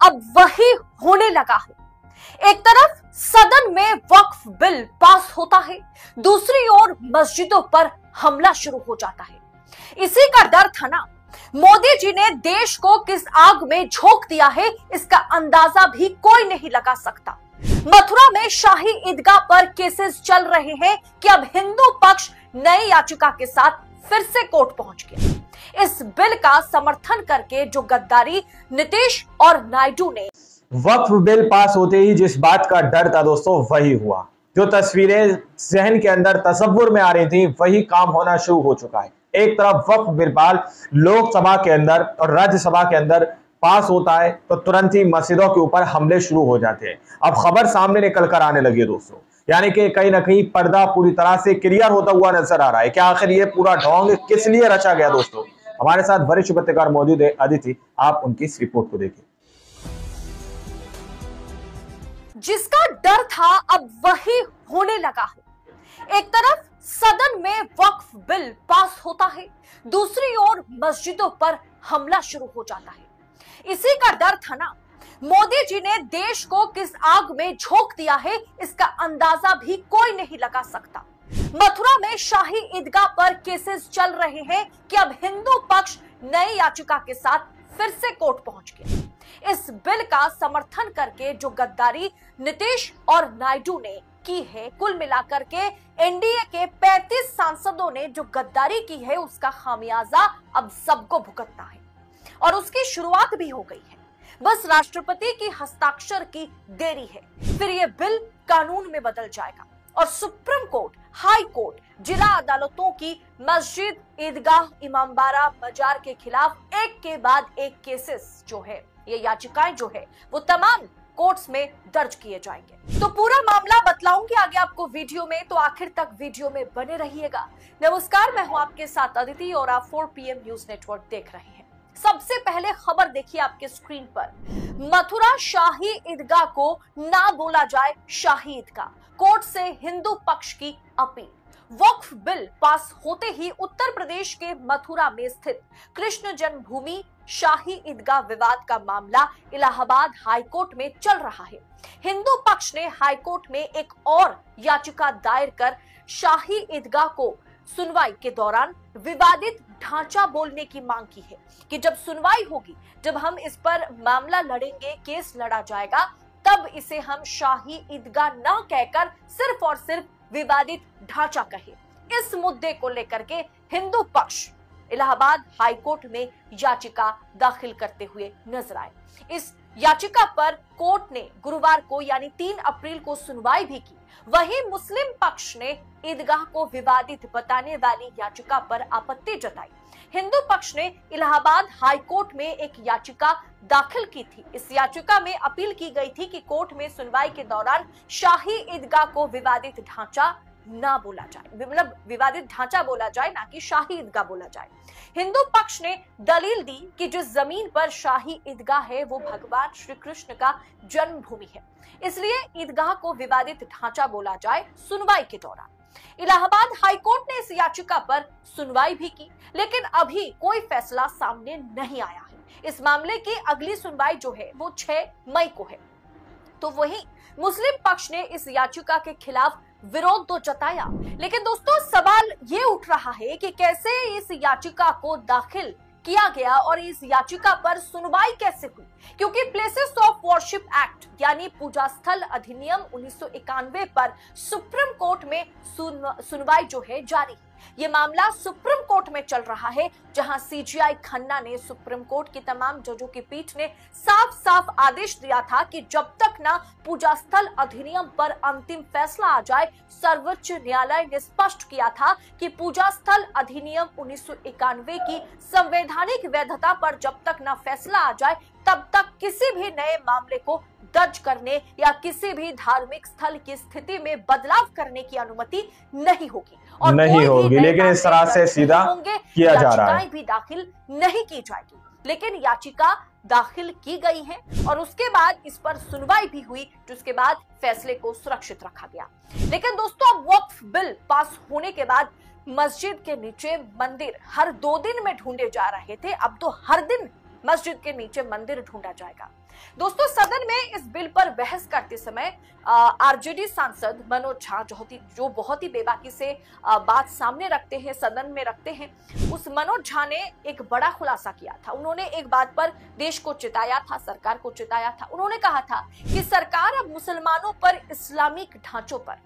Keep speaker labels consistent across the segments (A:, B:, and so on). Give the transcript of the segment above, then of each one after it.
A: अब वही होने लगा है। एक तरफ सदन में वक्फ बिल पास होता है, दूसरी ओर मस्जिदों पर हमला शुरू हो जाता है। इसी का डर था ना। मोदी जी ने देश को किस आग में झोंक दिया है, इसका अंदाजा भी कोई नहीं लगा सकता। मथुरा में शाही ईदगाह पर केसेस चल रहे हैं कि अब हिंदू पक्ष नई याचिका के साथ फिर से कोर्ट पहुंच गया। इस बिल का समर्थन करके जो गद्दारी नीतीश और नायडू ने,
B: वक्फ बिल पास होते ही जिस बात का डर था दोस्तों वही हुआ। जो तस्वीरें जहन के अंदर तसव्वुर में आ रही थी वही काम होना शुरू हो चुका है। एक तरफ वक्फ बिल लोकसभा के अंदर और राज्यसभा के अंदर पास होता है तो तुरंत ही मस्जिदों के ऊपर हमले शुरू हो जाते हैं। अब खबर सामने निकल कर आने लगी है दोस्तों, यानी कि कहीं ना कहीं पर्दा पूरी तरह से क्लियर होता हुआ नजर आ रहा है कि आखिर ये पूरा ढोंग किस लिए रचा गया। दोस्तों हमारे साथ वरिष्ठ पत्रकार मौजूद है अदिति, आप उनकी इस रिपोर्ट को देखिए।
A: जिसका डर था अब वही होने लगा है। एक तरफ सदन में वक्फ बिल पास होता है, दूसरी ओर मस्जिदों पर हमला शुरू हो जाता है। इसी का डर था ना। मोदी जी ने देश को किस आग में झोंक दिया है, इसका अंदाजा भी कोई नहीं लगा सकता। मथुरा में शाही ईदगाह पर केसेस चल रहे हैं कि अब हिंदू पक्ष नई याचिका के साथ फिर से कोर्ट पहुंच गया। इस बिल का समर्थन करके जो गद्दारी नीतीश और नायडू ने की है, कुल मिलाकर के एनडीए के 35 सांसदों ने जो गद्दारी की है उसका खामियाजा अब सबको भुगतना है और उसकी शुरुआत भी हो गई है। बस राष्ट्रपति की हस्ताक्षर की देरी है, फिर यह बिल कानून में बदल जाएगा और सुप्रीम कोर्ट, हाई कोर्ट, जिला अदालतों की मस्जिद, ईदगाह, इमामबाड़ा, मजार के खिलाफ एक के बाद एक केसेस जो है, ये याचिकाएं जो है वो तमाम कोर्ट्स में दर्ज किए जाएंगे। तो पूरा मामला बतलाऊंगी आगे आपको वीडियो में, तो आखिर तक वीडियो में बने रहिएगा। नमस्कार, मैं हूं आपके साथ अदिति और आप 4 PM न्यूज नेटवर्क देख रहे हैं। सबसे पहले खबर देखिए आपके स्क्रीन पर। मथुरा शाही ईदगाह को ना बोला जाए शाही ईदगाह, कोर्ट से हिंदू पक्ष की अपील। वक्फ बिल पास होते ही उत्तर प्रदेश के मथुरा में स्थित कृष्ण जन्मभूमि शाही ईदगाह विवाद का मामला इलाहाबाद हाईकोर्ट में चल रहा है। हिंदू पक्ष ने हाईकोर्ट में एक और याचिका दायर कर शाही ईदगाह को सुनवाई के दौरान विवादित ढांचा बोलने की मांग की है कि जब सुनवाई होगी, जब हम इस पर मामला लड़ेंगे, केस लड़ा जाएगा, तब इसे हम शाही ईदगाह न कहकर सिर्फ और सिर्फ विवादित ढांचा कहे। इस मुद्दे को लेकर के हिंदू पक्ष इलाहाबाद हाईकोर्ट में याचिका दाखिल करते हुए नजर आए। इस याचिका पर कोर्ट ने गुरुवार को यानी 3 अप्रैल को सुनवाई भी की। वहीं मुस्लिम पक्ष ने ईदगाह को विवादित बताने वाली याचिका पर आपत्ति जताई। हिंदू पक्ष ने इलाहाबाद हाईकोर्ट में एक याचिका दाखिल की थी। इस याचिका में अपील की गई थी कि कोर्ट में सुनवाई के दौरान शाही ईदगाह को विवादित ढांचा ना बोला जाए, मतलब विवादित ढांचा बोला जाए, ना कि शाही ईदगाह बोला जाए। हिंदू पक्ष ने दलील दी कि जिस जमीन पर शाही ईदगाह है वो भगवान श्री कृष्ण का जन्मभूमि है, इसलिए ईदगाह को विवादित ढांचा बोला जाए। सुनवाई के दौरान इलाहाबाद हाईकोर्ट ने इस याचिका पर सुनवाई भी की, लेकिन अभी कोई फैसला सामने नहीं आया है। इस मामले की अगली सुनवाई जो है वो 6 मई को है। तो वहीं मुस्लिम पक्ष ने इस याचिका के खिलाफ विरोध तो जताया, लेकिन दोस्तों सवाल ये उठ रहा है कि कैसे इस याचिका को दाखिल किया गया और इस याचिका पर सुनवाई कैसे हुई, क्योंकि प्लेसेस ऑफ वर्शिप एक्ट यानी पूजा स्थल अधिनियम 1991 पर सुप्रीम कोर्ट में सुनवाई जो है जारी। ये मामला सुप्रीम कोर्ट में चल रहा है, जहां सीजीआई खन्ना ने सुप्रीम कोर्ट की तमाम जजों की पीठ ने साफ साफ आदेश दिया था कि जब तक ना पूजा स्थल अधिनियम पर अंतिम फैसला आ जाए, सर्वोच्च न्यायालय ने स्पष्ट किया था कि पूजा स्थल अधिनियम 1991 की संवैधानिक वैधता पर जब तक ना फैसला आ जाए, तब तक किसी भी नए मामले को दर्ज करने या किसी भी धार्मिक स्थल की स्थिति में बदलाव करने की अनुमति नहीं होगी और
B: नहीं होगी। लेकिन इस तरह से सीधा किया जा रहा है,
A: भी दाखिल नहीं की जाएगी। लेकिन याचिका दाखिल की गई है और उसके बाद इस पर सुनवाई भी हुई, जिसके बाद फैसले को सुरक्षित रखा गया। लेकिन दोस्तों अब वक्फ बिल पास होने के बाद मस्जिद के नीचे मंदिर हर 2 दिन में ढूंढे जा रहे थे, अब तो हर दिन मस्जिद के नीचे मंदिर ढूंढा जाएगा। दोस्तों, सदन में इस बिल पर बहस करते समय आरजेडी सांसद मनोज झा जो बहुत ही बेबाकी से बात सामने रखते हैं, सदन में रखते हैं, उस मनोज झा ने एक बड़ा खुलासा किया था। उन्होंने एक बात पर देश को चिताया था, सरकार को चिताया था। उन्होंने कहा था कि सरकार अब मुसलमानों पर, इस्लामिक ढांचों पर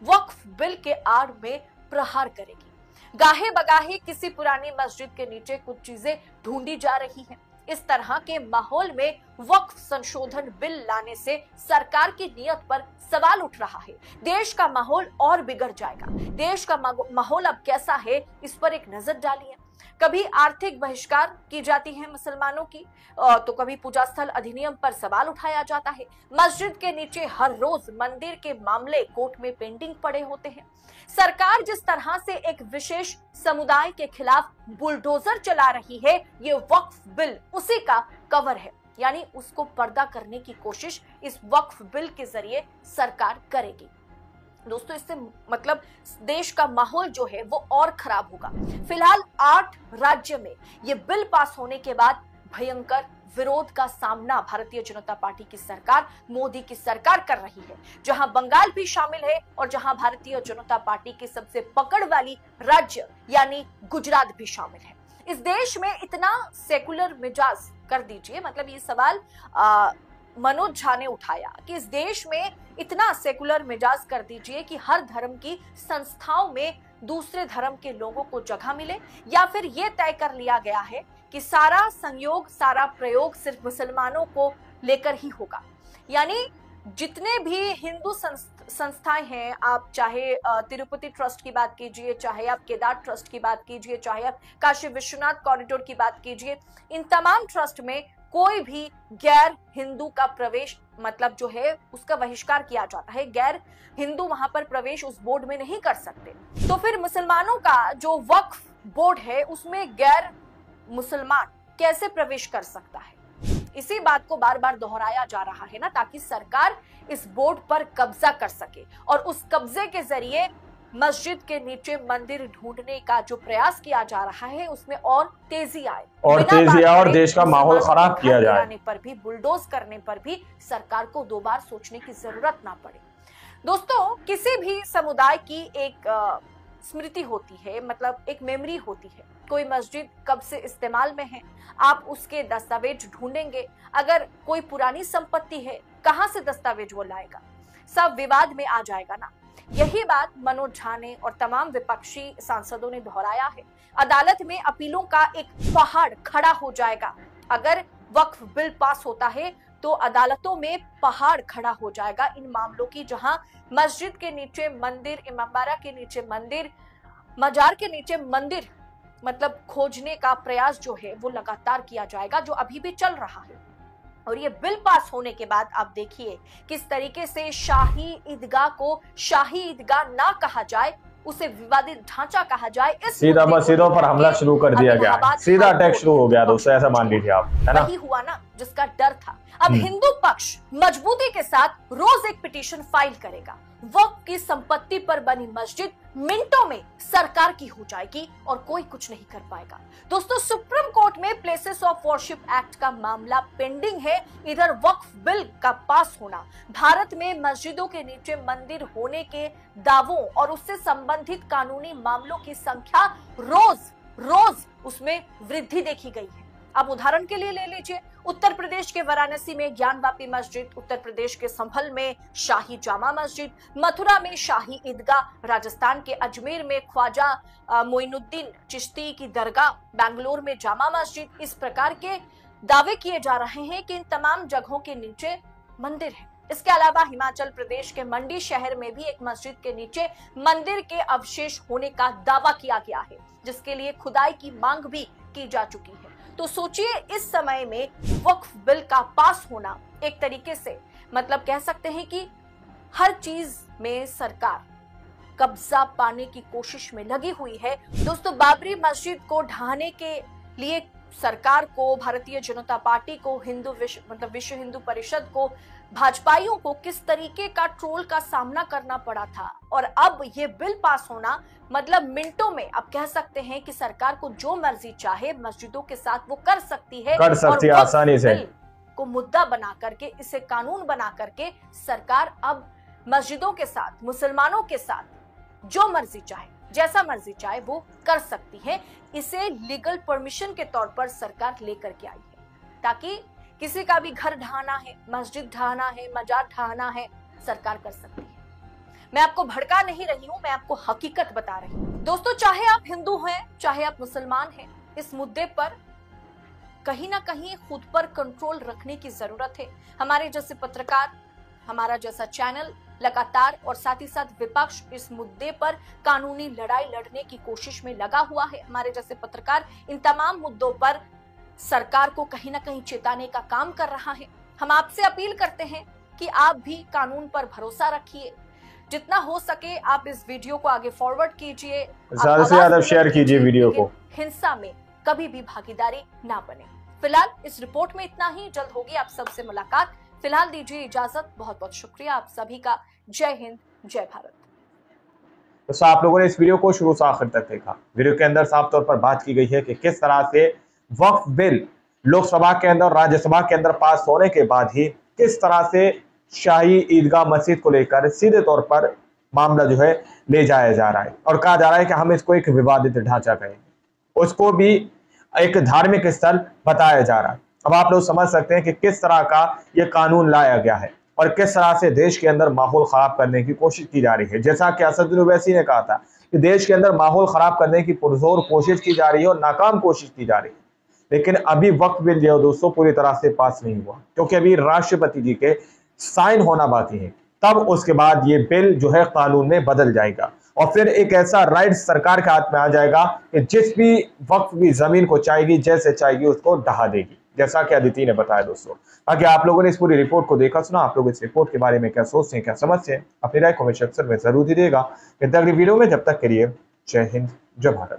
A: वक्फ बिल के आड़ में प्रहार करेगी। गाहे बगाहे किसी पुरानी मस्जिद के नीचे कुछ चीजें ढूंढी जा रही हैं। इस तरह के माहौल में वक्फ संशोधन बिल लाने से सरकार की नीयत पर सवाल उठ रहा है। देश का माहौल और बिगड़ जाएगा। देश का माहौल अब कैसा है, इस पर एक नजर डालिए। कभी आर्थिक बहिष्कार की जाती है मुसलमानों की, तो कभी पूजा स्थल अधिनियम पर सवाल उठाया जाता है। मस्जिद के नीचे हर रोज मंदिर के मामले कोर्ट में पेंडिंग पड़े होते हैं। सरकार जिस तरह से एक विशेष समुदाय के खिलाफ बुलडोजर चला रही है, ये वक्फ बिल उसी का कवर है। यानी उसको पर्दा करने की कोशिश इस वक्फ बिल के जरिए सरकार करेगी। दोस्तों, इससे मतलब देश का माहौल जो है वो और खराब होगा। फिलहाल 8 राज्य में ये बिल पास होने के बाद भयंकर विरोध का सामना भारतीय जनता पार्टी की सरकार, मोदी की सरकार कर रही है, जहां बंगाल भी शामिल है और जहां भारतीय जनता पार्टी की सबसे पकड़ वाली राज्य यानी गुजरात भी शामिल है। इस देश में इतना सेकुलर मिजाज कर दीजिए, मतलब ये सवाल मनोज झा ने उठाया कि इस देश में इतना सेकुलर मिजाज कर दीजिए कि हर धर्म की संस्थाओं में दूसरे धर्म के लोगों को जगह मिले, या फिर ये तय कर लिया गया है कि सारा संयोग, सारा प्रयोग सिर्फ मुसलमानों को लेकर ही होगा। यानी जितने भी हिंदू संस्थाएं हैं, आप चाहे तिरुपति ट्रस्ट की बात कीजिए, चाहे आप केदार ट्रस्ट की बात कीजिए, चाहे आप काशी विश्वनाथ कॉरिडोर की बात कीजिए, इन तमाम ट्रस्ट में कोई भी गैर हिंदू का प्रवेश मतलब जो है उसका बहिष्कार किया जाता है। गैर हिंदू वहां पर प्रवेश उस बोर्ड में नहीं कर सकते। तो फिर मुसलमानों का जो वक्फ बोर्ड है उसमें गैर मुसलमान कैसे प्रवेश कर सकता है? इसी बात को बार बार दोहराया जा रहा है ना, ताकि सरकार इस बोर्ड पर कब्जा कर सके और उस कब्जे के जरिए मस्जिद के नीचे मंदिर ढूंढने का जो प्रयास किया जा रहा है उसमें और तेजी आए और
B: देश का माहौल खराब किया जाए
A: पर भी, बुलडोज करने पर भी सरकार को 2 बार सोचने की जरूरत ना पड़े। दोस्तों, किसी भी समुदाय की एक स्मृति होती है, मतलब एक मेमोरी होती है। कोई मस्जिद कब से इस्तेमाल में है, आप उसके दस्तावेज ढूंढेंगे। अगर कोई पुरानी संपत्ति है, कहां से दस्तावेज वो लाएगा? सब विवाद में आ जाएगा ना। यही बात मनोज झा ने और तमाम विपक्षी सांसदों ने दोहराया है। अदालत में अपीलों का एक पहाड़ खड़ा हो जाएगा। अगर वक्फ बिल पास होता है तो अदालतों में पहाड़ खड़ा हो जाएगा इन मामलों की, जहां मस्जिद के नीचे मंदिर, इमामबाड़ा के नीचे मंदिर, मजार के नीचे मंदिर मतलब खोजने का प्रयास जो है वो लगातार किया जाएगा, जो अभी भी चल रहा है। और ये बिल पास होने के बाद आप देखिए किस तरीके से शाही ईदगाह को शाही ईदगाह ना कहा जाए, उसे विवादित ढांचा कहा जाए, इस
B: सीधा मस्जिदों पर हमला शुरू कर दिया गया, सीधा अटैक शुरू हो गया। दोस्तों, ऐसा मान लीजिए आप, है ना?
A: वही हुआ ना जिसका डर था। अब हिंदू पक्ष मजबूती के साथ रोज एक पिटीशन फाइल करेगा। वक्फ की संपत्ति पर बनी मस्जिद मिनटों में सरकार की हो जाएगी और कोई कुछ नहीं कर पाएगा। दोस्तों, सुप्रीम कोर्ट में प्लेसेस ऑफ वर्शिप एक्ट का मामला पेंडिंग है। इधर वक्फ बिल का पास होना, भारत में मस्जिदों के नीचे मंदिर होने के दावों और उससे संबंधित कानूनी मामलों की संख्या रोज उसमें वृद्धि देखी गई है। अब उदाहरण के लिए ले लीजिए, उत्तर प्रदेश के वाराणसी में ज्ञानवापी मस्जिद, उत्तर प्रदेश के संभल में शाही जामा मस्जिद, मथुरा में शाही ईदगाह, राजस्थान के अजमेर में ख्वाजा मोइनुद्दीन चिश्ती की दरगाह, बेंगलोर में जामा मस्जिद। इस प्रकार के दावे किए जा रहे हैं कि इन तमाम जगहों के नीचे मंदिर है। इसके अलावा हिमाचल प्रदेश के मंडी शहर में भी एक मस्जिद के नीचे मंदिर के अवशेष होने का दावा किया गया है, जिसके लिए खुदाई की मांग भी की जा चुकी है। तो सोचिए, इस समय में वक्फ बिल का पास होना एक तरीके से मतलब कह सकते हैं कि हर चीज में सरकार कब्जा पाने की कोशिश में लगी हुई है। दोस्तों, बाबरी मस्जिद को ढहाने के लिए सरकार को, भारतीय जनता पार्टी को, विश्व हिंदू परिषद को, भाजपाइयों को किस तरीके का ट्रोल का सामना करना पड़ा था। और अब ये बिल पास होना मतलब मिनटों में आप कह सकते हैं कि सरकार को जो मर्जी चाहे मस्जिदों के साथ वो कर सकती है
B: आसानी से
A: को मुद्दा बना करके, इसे कानून बना करके सरकार अब मस्जिदों के साथ, मुसलमानों के साथ जो मर्जी चाहे, जैसा मर्जी चाहे वो कर सकती है। इसे लीगल परमिशन के तौर पर सरकार लेकर के आई है ताकि किसी का भी घर ढहाना है, मस्जिद ढहाना है, मजार ढहाना है, सरकार कर सकती है। मैं आपको भड़का नहीं रही हूं, मैं आपको हकीकत बता रही हूं। दोस्तों, चाहे आप हिंदू हैं, चाहे आप मुसलमान हैं, इस मुद्दे पर कहीं ना कहीं खुद पर कंट्रोल रखने की जरूरत है। हमारे जैसे पत्रकार, हमारा जैसा चैनल लगातार और साथ ही साथ विपक्ष इस मुद्दे पर कानूनी लड़ाई लड़ने की कोशिश में लगा हुआ है। हमारे जैसे पत्रकार इन तमाम मुद्दों पर सरकार को कहीं ना कहीं चेताने का काम कर रहा है। हम आपसे अपील करते हैं कि आप भी कानून पर भरोसा रखिए, जितना हो सके आप इस वीडियो को आगे फॉरवर्ड कीजिए,
B: ज्यादा से ज्यादा शेयर कीजिए वीडियो को।
A: हिंसा में कभी भी भागीदारी ना बने। फिलहाल इस रिपोर्ट में इतना ही, जल्द होगी आप सबसे मुलाकात। फिलहाल दीजिए इजाजत, बहुत बहुत शुक्रिया आप सभी का। जय हिंद, जय भारत।
B: तो आप लोगों ने इस वीडियो को शुरू से आखिर तक देखा। वीडियो के अंदर साफ तौर पर बात की गई है कि किस तरह से वक्फ बिल लोकसभा के अंदर, राज्यसभा के अंदर पास होने के बाद ही किस तरह से शाही ईदगाह मस्जिद को लेकर सीधे तौर पर मामला जो है ले जाया जा रहा है और कहा जा रहा है कि हम इसको एक विवादित ढांचा कहेंगे, उसको भी एक धार्मिक स्थल बताया जा रहा है। अब आप लोग समझ सकते हैं कि किस तरह का ये कानून लाया गया है और किस तरह से देश के अंदर माहौल खराब करने की कोशिश की जा रही है। जैसा कि असदुद्दीन ओवैसी ने कहा था कि देश के अंदर माहौल खराब करने की पुरजोर कोशिश की जा रही है और नाकाम कोशिश की जा रही है। लेकिन अभी वक्फ बिल जो दोस्तों पूरी तरह से पास नहीं हुआ, क्योंकि अभी राष्ट्रपति जी के साइन होना बाकी है। तब उसके बाद ये बिल जो है कानून में बदल जाएगा और फिर एक ऐसा राइट सरकार के हाथ में आ जाएगा कि जिस भी वक्फ की जमीन को चाहेगी, जैसे चाहेगी उसको ढहा देगी, जैसा कि अदिति ने बताया। दोस्तों, ताकि आप लोगों ने इस पूरी रिपोर्ट को देखा सुना, आप लोग इस रिपोर्ट के बारे में क्या सोचते हैं, क्या समझते हैं, अपनी राय कमेंट सेक्शन में जरूर दीजिएगा। अगली वीडियो में, जब तक के लिए जय हिंद, जय भारत।